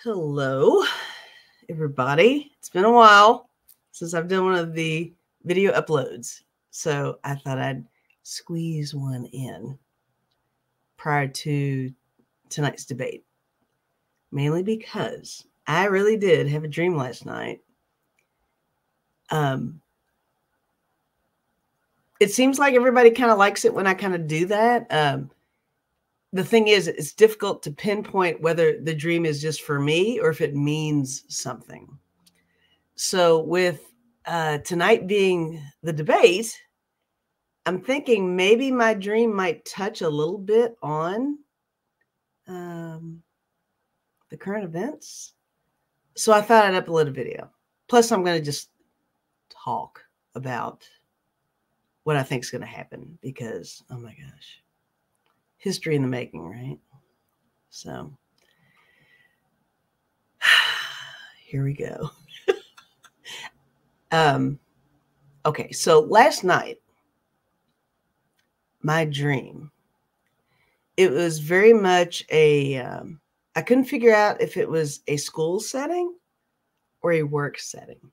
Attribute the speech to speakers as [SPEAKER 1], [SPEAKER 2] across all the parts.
[SPEAKER 1] Hello, everybody. It's been a while since I've done one of the video uploads, so I thought I'd squeeze one in prior to tonight's debate, mainly because I really did have a dream last night. It seems like everybody kind of likes it when I kind of do that. The thing is, it's difficult to pinpoint whether the dream is just for me or if it means something. So with tonight being the debate, I'm thinking maybe my dream might touch a little bit on the current events. So I thought I'd upload a video. Plus, I'm going to just talk about what I think is going to happen because, oh my gosh, history in the making, right? So here we go. Okay, so last night, my dream, it was very much I couldn't figure out if it was a school setting or a work setting.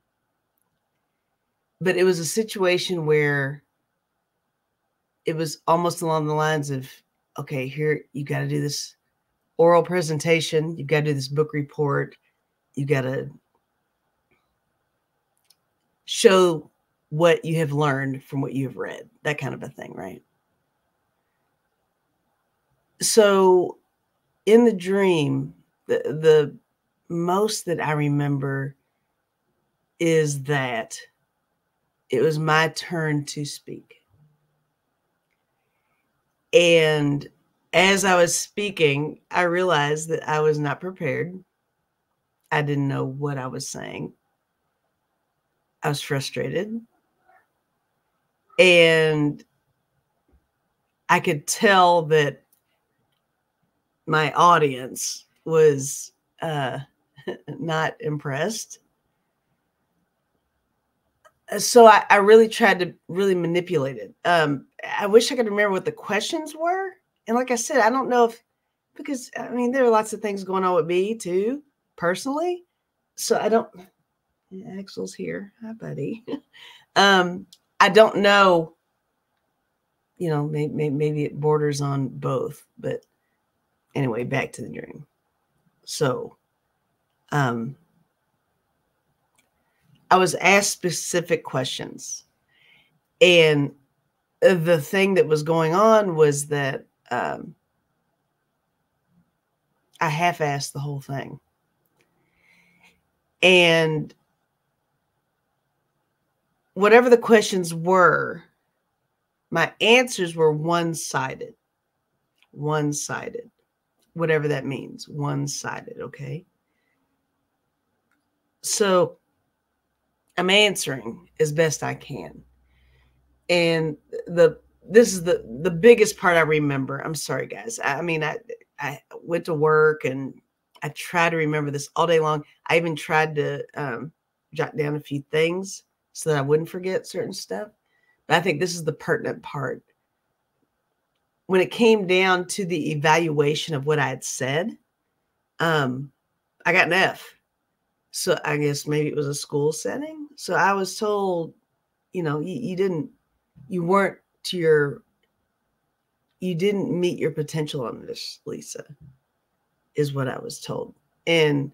[SPEAKER 1] But it was a situation where it was almost along the lines of, okay, here, you got to do this oral presentation. You've got to do this book report. You got to show what you have learned from what you have read, that kind of a thing, right? So in the dream, the most that I remember is that it was my turn to speak. And as I was speaking, I realized that I was not prepared. I didn't know what I was saying. I was frustrated. And I could tell that my audience was not impressed. So I really tried to really manipulate it. I wish I could remember what the questions were. And like I said, I don't know because I mean, there are lots of things going on with me too, personally. So I don't, Axel's here. Hi, buddy. I don't know, maybe it borders on both, but anyway, back to the dream. So, I was asked specific questions, and the thing that was going on was that I half-assed the whole thing. And whatever the questions were, my answers were one-sided, whatever that means, one-sided, okay? So I'm answering as best I can. And this is the biggest part I remember. I'm sorry, guys. I mean, I went to work and I tried to remember this all day long. I even tried to jot down a few things so that I wouldn't forget certain stuff. But I think this is the pertinent part. When it came down to the evaluation of what I had said, I got an F. So I guess maybe it was a school setting. So I was told, you didn't meet your potential on this, Lisa, is what I was told. And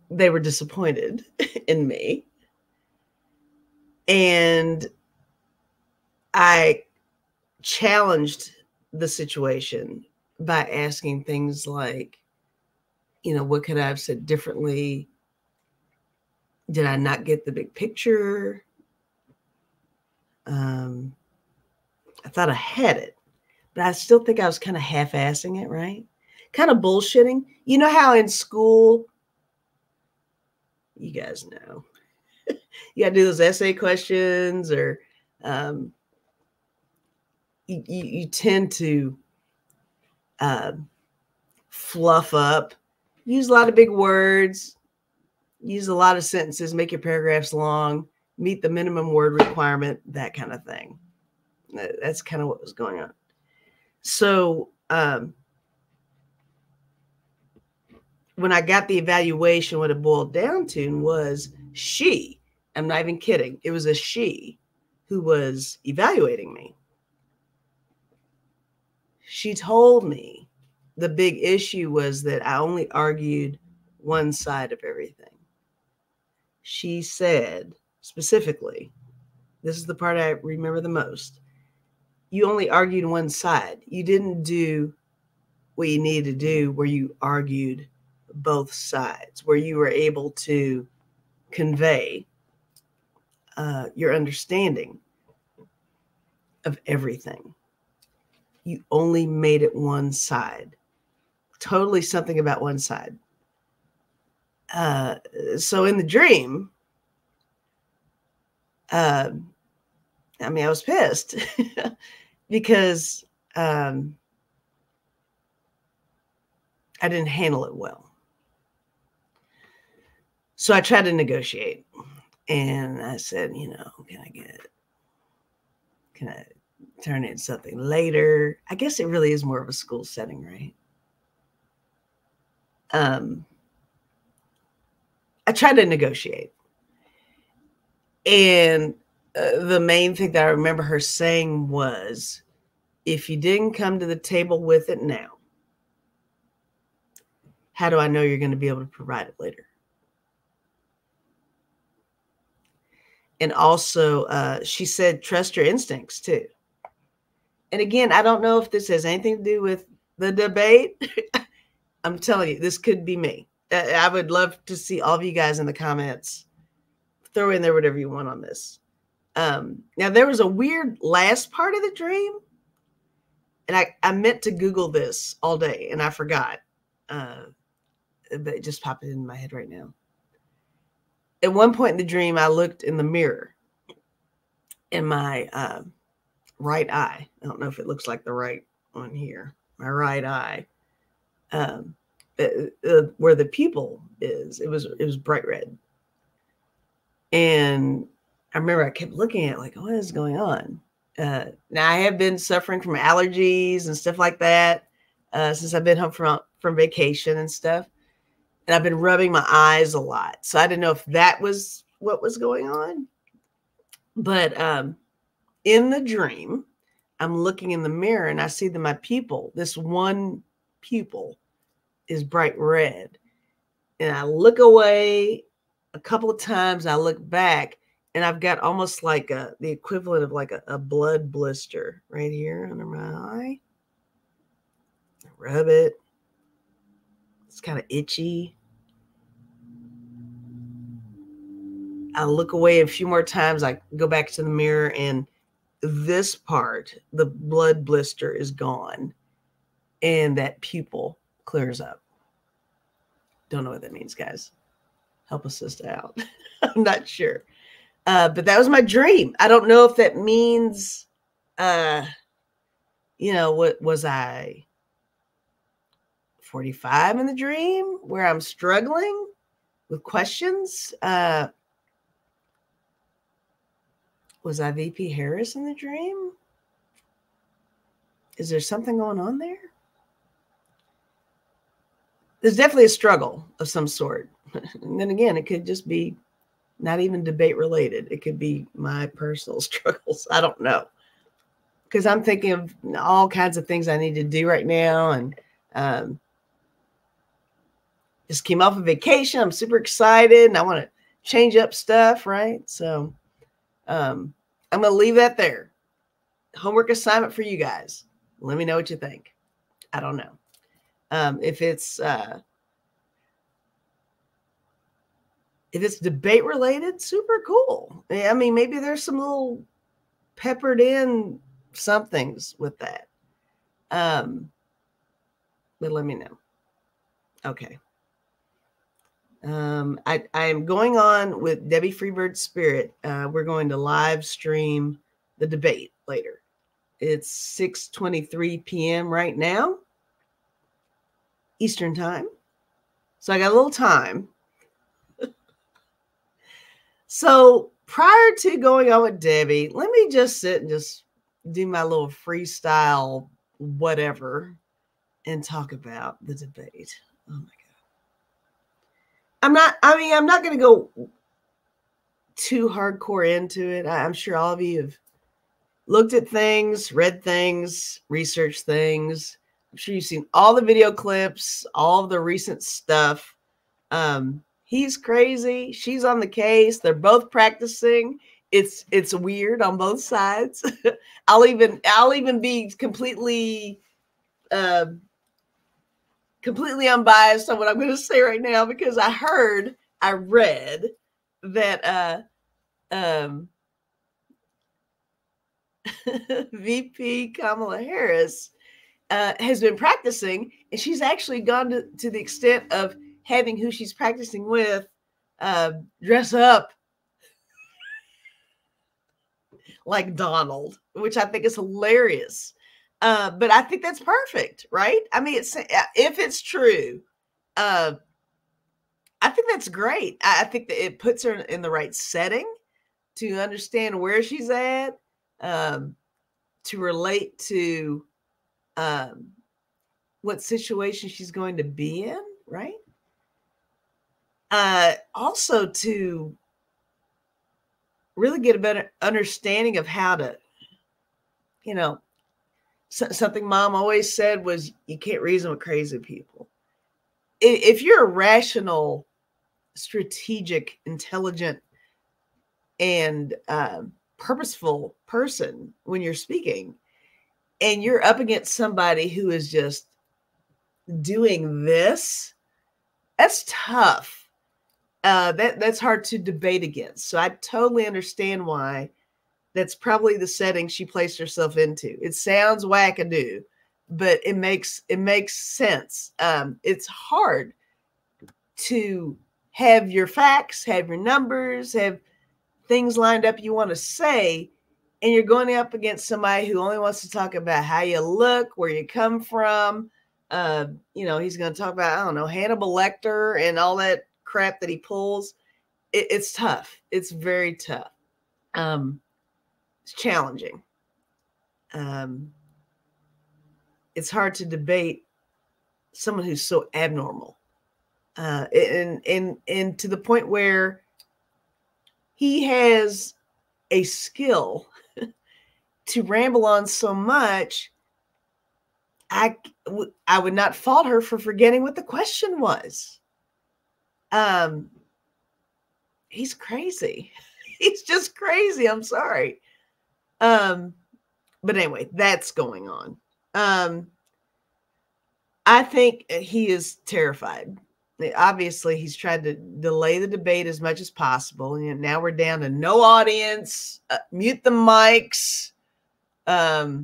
[SPEAKER 1] they were disappointed in me. And I challenged the situation by asking things like, what could I have said differently? Did I not get the big picture? I thought I had it, but I still think I was kind of half-assing it, right? Kind of bullshitting. You know how in school, you guys know, you got to do those essay questions, or you tend to fluff up, use a lot of big words, use a lot of sentences, make your paragraphs long, meet the minimum word requirement, that kind of thing. That's kind of what was going on. So when I got the evaluation, what it boiled down to was she, I'm not even kidding, it was a she who was evaluating me. She told me the big issue was that I only argued one side of everything. She said specifically, this is the part I remember the most, you only argued one side. You didn't do what you needed to do where you argued both sides, where you were able to convey your understanding of everything. You only made it one side. Totally something about one side. So in the dream, I was pissed because I didn't handle it well. So I tried to negotiate, and I said, can I turn it into something later? I guess it really is more of a school setting, right? I tried to negotiate. And the main thing that I remember her saying was, if you didn't come to the table with it now, how do I know you're going to be able to provide it later? And also, she said, trust your instincts too. And again, I don't know if this has anything to do with the debate. I'm telling you, this could be me. I would love to see all of you guys in the comments. Throw in there whatever you want on this. Now, there was a weird last part of the dream. And I meant to Google this all day, and I forgot. But it just popped in my head right now. At one point in the dream, I looked in the mirror in my right eye. I don't know if it looks like the right one here. My right eye. Where the pupil is, it was bright red. And I remember I kept looking at it like, what is going on? Now I have been suffering from allergies and stuff like that since I've been home from vacation and stuff. And I've been rubbing my eyes a lot. So I didn't know if that was what was going on. But in the dream, I'm looking in the mirror and I see that my pupil, this one pupil, is bright red. And I look away a couple of times. I look back and I've got almost like the equivalent of like a blood blister right here under my eye. I rub it. It's kind of itchy. I look away a few more times. I go back to the mirror and this part, the blood blister, is gone. And that pupil clears up. Don't know what that means, guys. Help a sister out. I'm not sure. But that was my dream. I don't know if that means, what was I 45 in the dream where I'm struggling with questions? Was I VP Harris in the dream? Is there something going on there? There's definitely a struggle of some sort. And then again, it could just be not even debate related. It could be my personal struggles. I don't know. Because I'm thinking of all kinds of things I need to do right now. And just came off of vacation. I'm super excited and I want to change up stuff, right? So I'm going to leave that there. Homework assignment for you guys. Let me know what you think. I don't know. If it's debate related, super cool. I mean, maybe there's some little peppered in somethings with that. But let me know. Okay. I am going on with Debbie Freebird's Spirit. We're going to live stream the debate later. It's 6:23 p.m. right now, Eastern time. So I got a little time. So prior to going on with Debbie, let me just sit and just do my little freestyle whatever and talk about the debate. Oh my God. I'm not going to go too hardcore into it. I'm sure all of you have looked at things, read things, researched things. I'm sure you've seen all the video clips, all of the recent stuff. He's crazy. She's on the case. They're both practicing. It's weird on both sides. I'll even be uh, completely unbiased on what I'm going to say right now because I read that VP Kamala Harris has been practicing, and she's actually gone to the extent of having who she's practicing with dress up like Donald, which I think is hilarious. But I think that's perfect, right? I mean, if it's true, I think that's great. I think that it puts her in the right setting to understand where she's at, to relate to what situation she's going to be in, right? Also to really get a better understanding of how to, something mom always said was you can't reason with crazy people. If you're a rational, strategic, intelligent, and purposeful person when you're speaking, and you're up against somebody who is just doing this, that's tough. That's hard to debate against. So I totally understand why that's probably the setting she placed herself into. It sounds wackadoo, but it makes sense. It's hard to have your facts, have your numbers, have things lined up you want to say, and you're going up against somebody who only wants to talk about how you look, where you come from. He's going to talk about, I don't know, Hannibal Lecter and all that crap that he pulls. It's tough. It's very tough. It's challenging. It's hard to debate someone who's so abnormal, and to the point where he has a skill to ramble on so much. I would not fault her for forgetting what the question was. He's crazy. He's just crazy. I'm sorry. But anyway, that's going on. I think he is terrified. Obviously, he's tried to delay the debate as much as possible. And now we're down to no audience, mute the mics. I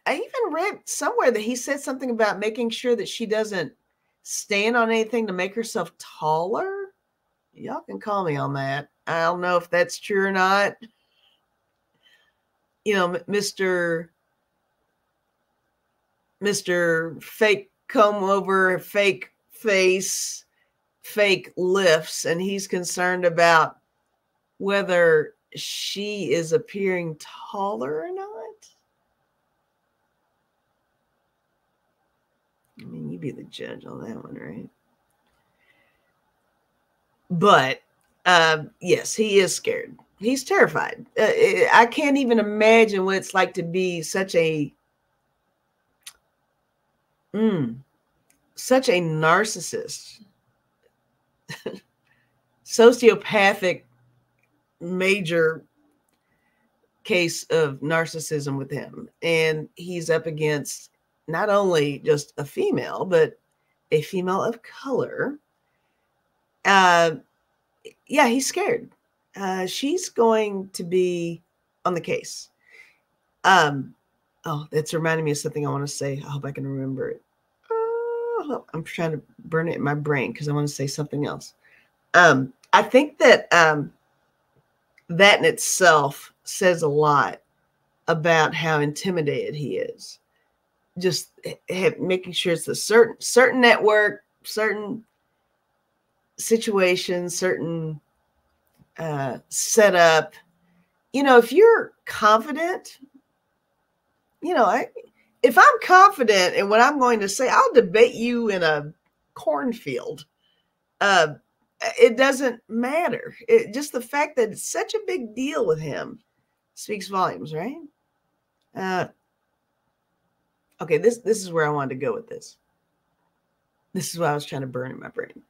[SPEAKER 1] even read somewhere that he said something about making sure that she doesn't stand on anything to make herself taller. Y'all can call me on that. I don't know if that's true or not. Mr. Fake comb over, fake face, fake lifts, and he's concerned about whether she is appearing taller or not. I mean, you be the judge on that one, right? But yes, he is scared. He's terrified. I can't even imagine what it's like to be such a narcissist, sociopathic, major case of narcissism with him. And he's up against not only just a female, but a female of color. Yeah, he's scared. She's going to be on the case. Oh, that's reminding me of something I want to say. I hope I can remember it. I'm trying to burn it in my brain because I want to say something else. I think that that in itself says a lot about how intimidated he is. Just making sure it's a certain network, certain situation, certain setup. If you're confident, if I'm confident in what I'm going to say, I'll debate you in a cornfield. It doesn't matter. Just the fact that it's such a big deal with him speaks volumes, right? Okay, this is where I wanted to go with this. This is what I was trying to burn in my brain.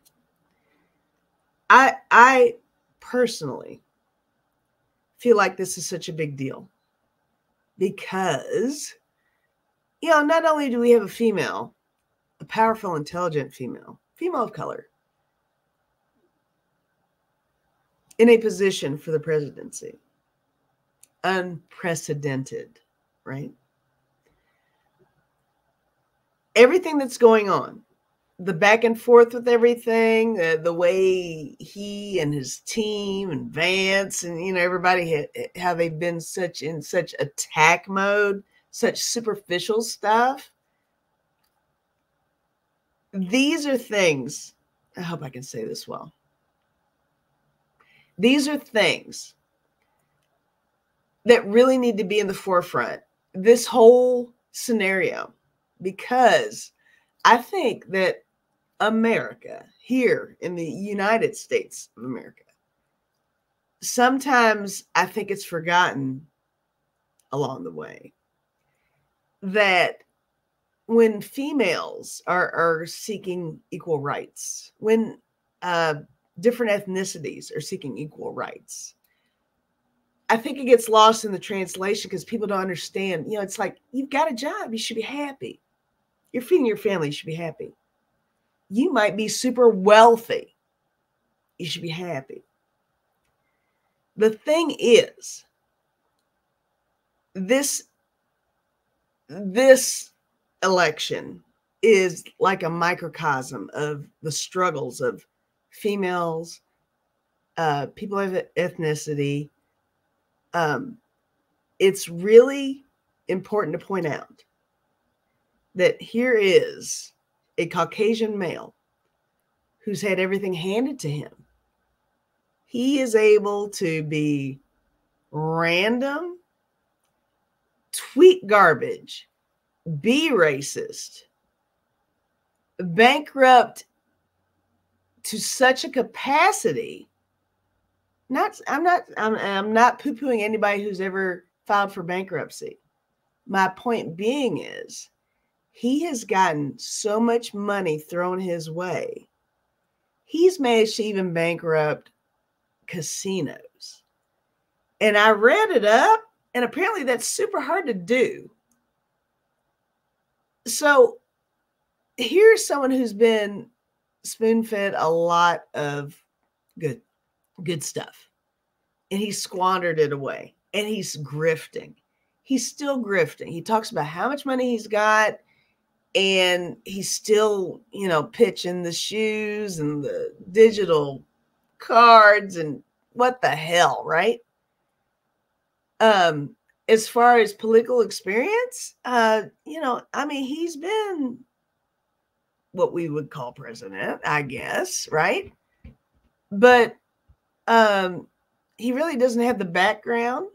[SPEAKER 1] I personally feel like this is such a big deal because, not only do we have a powerful, intelligent female of color, in a position for the presidency, unprecedented, right? Everything that's going on, the back and forth with everything, the way he and his team and Vance and everybody how they've been in such attack mode, such superficial stuff. These are things, I hope I can say this well. These are things that really need to be in the forefront, this whole scenario, because I think that America, here in the United States of America, sometimes I think it's forgotten along the way that when females are seeking equal rights, when different ethnicities are seeking equal rights, I think it gets lost in the translation because people don't understand. It's like, you've got a job, you should be happy. You're feeding your family, you should be happy. You might be super wealthy, you should be happy. The thing is, this election is like a microcosm of the struggles of females, people of ethnicity. It's really important to point out that here is a Caucasian male who's had everything handed to him. He is able to be random, tweet garbage, be racist, bankrupt to such a capacity. I'm not poo-pooing anybody who's ever filed for bankruptcy. My point being is, he has gotten so much money thrown his way. He's managed to even bankrupt casinos. And I read it up, and apparently that's super hard to do. So here's someone who's been spoon-fed a lot of good stuff. And he squandered it away. And he's grifting. He's still grifting. He talks about how much money he's got. And he's still, pitching the shoes and the digital cards and what the hell, right? As far as political experience, he's been what we would call president, I guess, right? But he really doesn't have the background.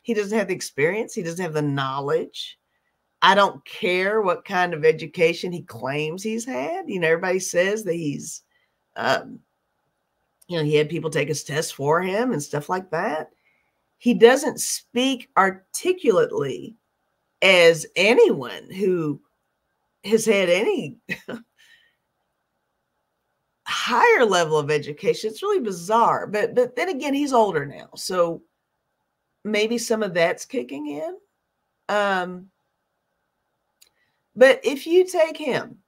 [SPEAKER 1] He doesn't have the experience. He doesn't have the knowledge. I don't care what kind of education he claims he's had. Everybody says that he's, he had people take his tests for him and stuff like that. He doesn't speak articulately as anyone who has had any higher level of education. It's really bizarre. But then again, he's older now. So maybe some of that's kicking in. But if you take him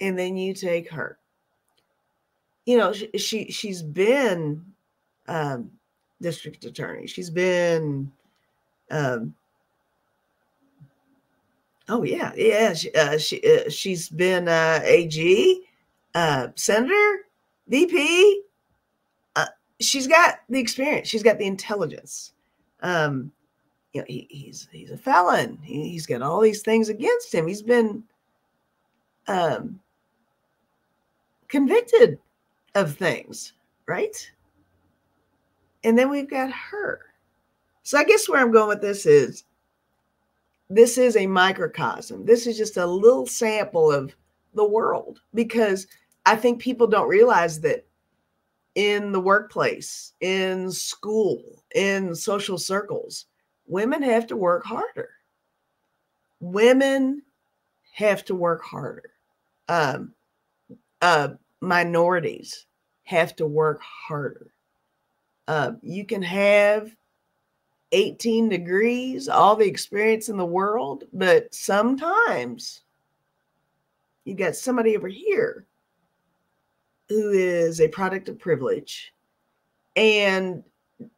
[SPEAKER 1] and then you take her, she's been district attorney. She's been, she's been AG, senator, VP. She's got the experience. She's got the intelligence. He's a felon. He's got all these things against him. He's been convicted of things, right? And then we've got her. So I guess where I'm going with this is a microcosm. This is just a little sample of the world, because I think people don't realize that in the workplace, in school, in social circles, women have to work harder. Women have to work harder. Um, Minorities have to work harder. You can have 18 degrees, all the experience in the world, but sometimes you got somebody over here who is a product of privilege and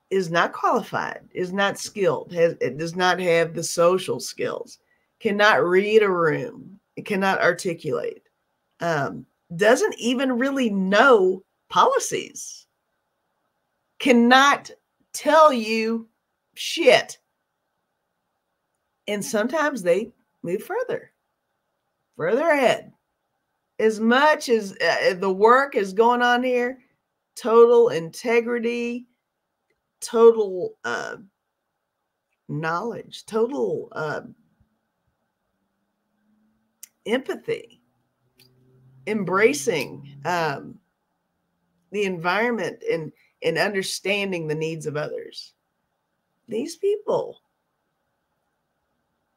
[SPEAKER 1] is not qualified, is not skilled, does not have the social skills, cannot read a room, cannot articulate, doesn't even really know policies, cannot tell you shit. And sometimes they move further ahead. As much as the work is going on here, total integrity, total knowledge, total empathy, embracing the environment and understanding the needs of others. These people,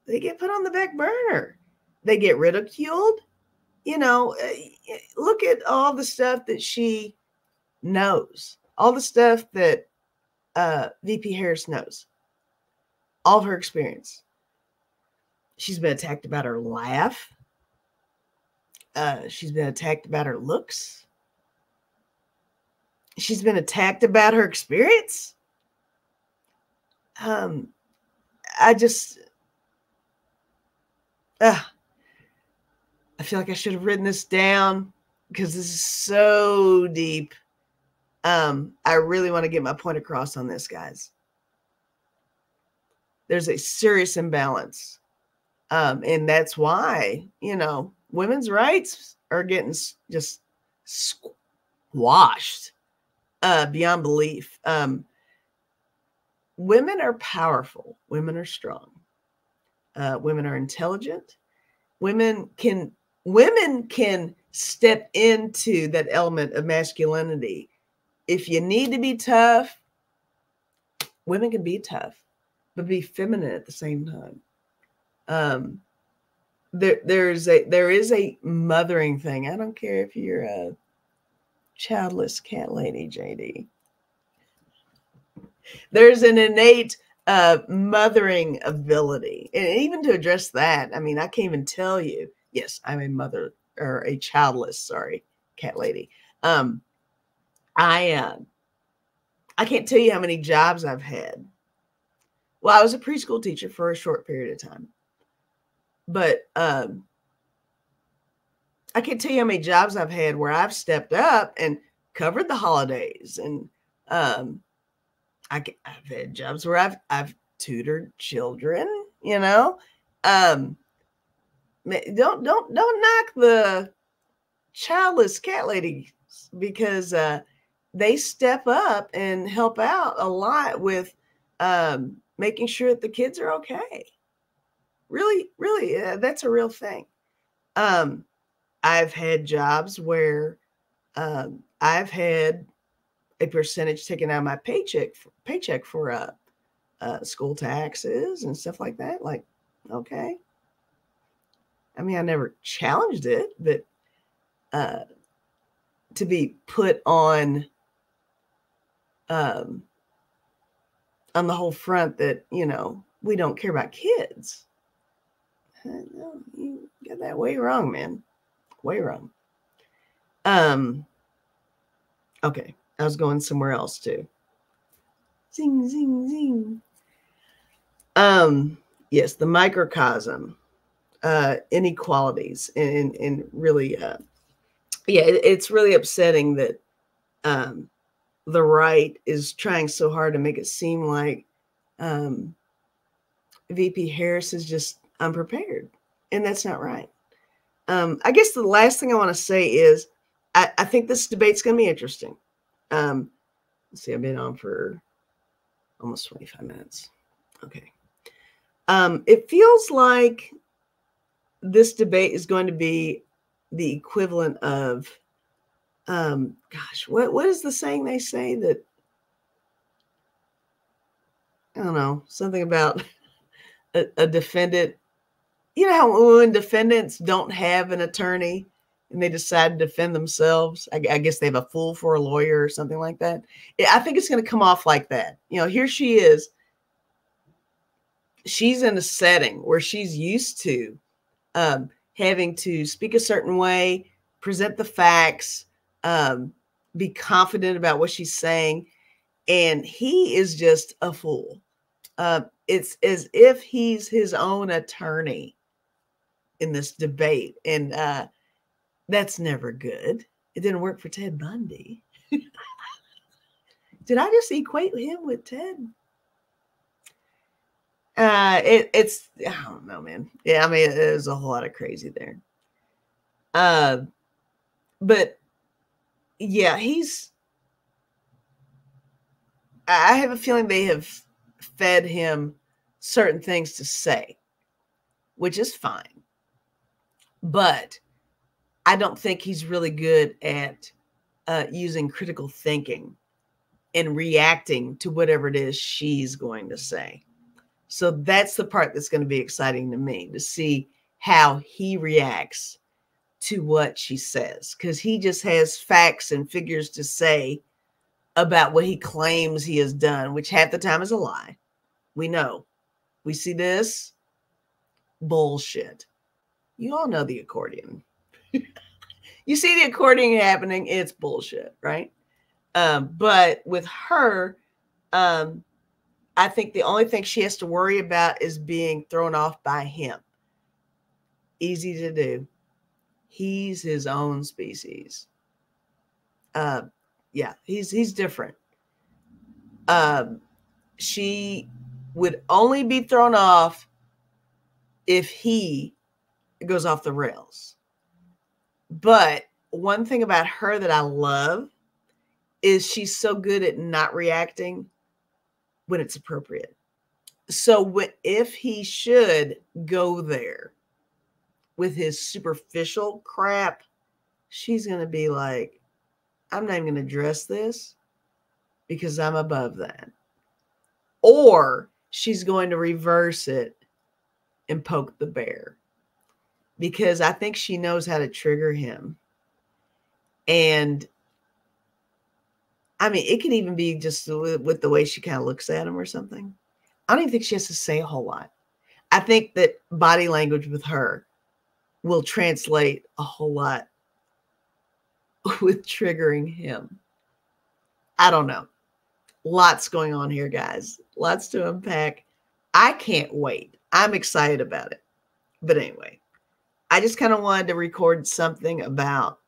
[SPEAKER 1] they get put on the back burner. They get ridiculed. You know, look at all the stuff that she knows, all the stuff that VP Harris knows, all of her experience. She's been attacked about her laugh. She's been attacked about her looks. She's been attacked about her experience. I feel like I should have written this down because this is so deep. I really want to get my point across on this, guys. There's a serious imbalance. And that's why, women's rights are getting just squashed beyond belief. Women are powerful. Women are strong. Women are intelligent. Women can step into that element of masculinity. If you need to be tough, women can be tough, but be feminine at the same time. There is a mothering thing. I don't care if you're a childless cat lady, JD. There's an innate mothering ability. And even to address that, I mean, I can't even tell you. Yes, I'm a mother or a childless, cat lady. I can't tell you how many jobs I've had. Well, I was a preschool teacher for a short period of time. But I can't tell you how many jobs I've had where I've stepped up and covered the holidays. And I've had jobs where I've tutored children, don't knock the childless cat ladies, because they step up and help out a lot with making sure that the kids are okay. Really, that's a real thing. I've had jobs where I've had a percentage taken out of my paycheck for school taxes and stuff like that. Like, okay. I mean, I never challenged it, but to be put on the whole front that, we don't care about kids. No, you got that way wrong, man. Way wrong. Okay. I was going somewhere else too. Zing, zing, zing. Yes, the microcosm, inequalities, and really, it's really upsetting that the right is trying so hard to make it seem like VP Harris is just unprepared, and that's not right. I guess the last thing I want to say is I think this debate's going to be interesting. Let's see, I've been on for almost 25 minutes. Okay. It feels like this debate is going to be the equivalent of, gosh, what is the saying they say that, I don't know, something about a defendant. You know how when defendants don't have an attorney and they decide to defend themselves, I guess they have a fool for a lawyer or something like that. I think it's going to come off like that. You know, here she is. She's in a setting where she's used to having to speak a certain way, present the facts, be confident about what she's saying. And he is just a fool. It's as if he's his own attorney in this debate. And that's never good. It didn't work for Ted Bundy. Did I just equate him with Ted? It's, I don't know, man. Yeah, I mean, there's a whole lot of crazy there. But yeah, I have a feeling they have fed him certain things to say, which is fine. But I don't think he's really good at using critical thinking and reacting to whatever it is she's going to say. So that's the part that's going to be exciting to me, to see how he reacts to what she says, because he just has facts and figures to say about what he claims he has done, which half the time is a lie. We know. We see this bullshit. You all know the accordion. You see the accordion happening, it's bullshit, right? But with her, I think the only thing she has to worry about is being thrown off by him. Easy to do. He's his own species. Yeah, he's different. She would only be thrown off if he goes off the rails. But one thing about her that I love is she's so good at not reacting when it's appropriate. So if he should go there with his superficial crap, she's going to be like, I'm not even going to address this because I'm above that. Or she's going to reverse it and poke the bear, because I think she knows how to trigger him. And I mean, it can even be just with the way she kind of looks at him or something. I don't even think she has to say a whole lot. I think that body language with her will translate a whole lot with triggering him. I don't know. Lots going on here, guys. Lots to unpack. I can't wait. I'm excited about it. But anyway, I just kind of wanted to record something about,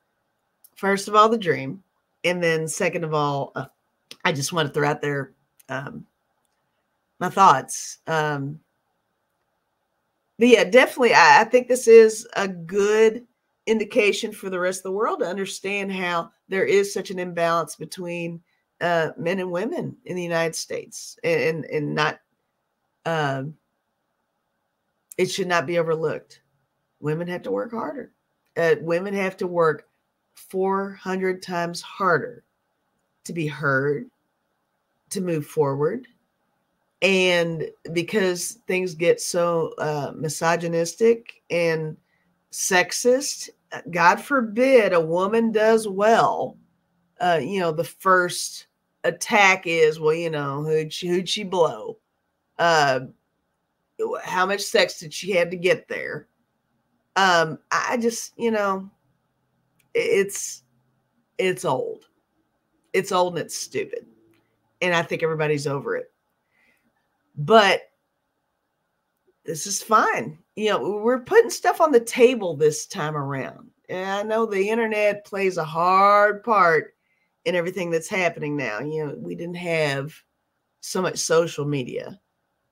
[SPEAKER 1] first of all, the dream. And then second of all, I just want to throw out there my thoughts. But yeah, definitely, I think this is a good indication for the rest of the world to understand how there is such an imbalance between men and women in the United States, and not, it should not be overlooked. Women have to work harder. Women have to work 400 times harder to be heard, to move forward. And because things get so misogynistic and sexist, God forbid a woman does well. The first attack is, well, who'd she blow? How much sex did she have to get there? I just, it's old. It's old and it's stupid. And I think everybody's over it. But this is fine. We're putting stuff on the table this time around. And I know the internet plays a hard part in everything that's happening now. We didn't have so much social media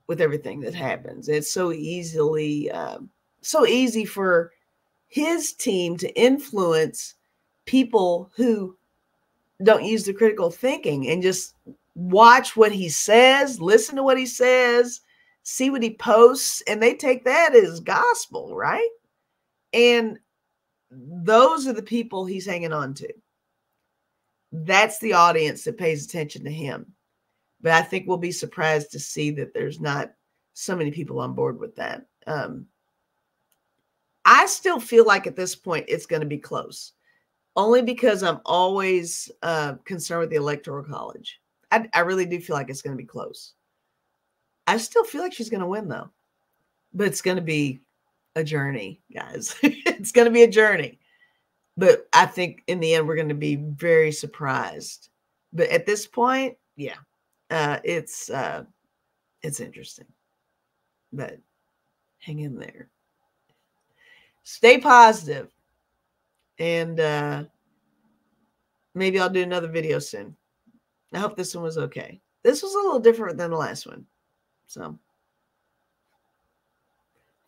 [SPEAKER 1] with everything that happens. It's so easy for his team to influence people who don't use the critical thinking and just watch what he says, listen to what he says, see what he posts, and they take that as gospel, right? And those are the people he's hanging on to. That's the audience that pays attention to him. But I think we'll be surprised to see that there's not so many people on board with that. I still feel like at this point it's going to be close, only because I'm always concerned with the Electoral College. I really do feel like it's going to be close. I still feel like she's going to win, though. But it's going to be a journey, guys. It's going to be a journey. But I think in the end, we're going to be very surprised. But at this point, yeah, it's interesting. But hang in there. Stay positive. And maybe I'll do another video soon. I hope this one was okay. This was a little different than the last one. So,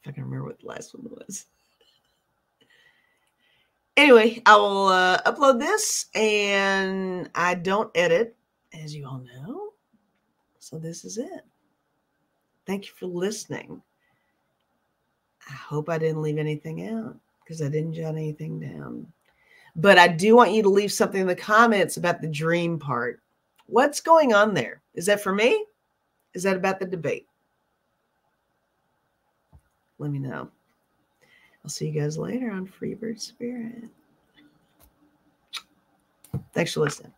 [SPEAKER 1] if I can remember what the last one was. Anyway, I will upload this, and I don't edit, as you all know. So this is it. Thank you for listening. I hope I didn't leave anything out, because I didn't jot anything down. But I do want you to leave something in the comments about the dream part. What's going on there? Is that for me? Is that about the debate? Let me know. I'll see you guys later on Freebird Spirit. Thanks for listening.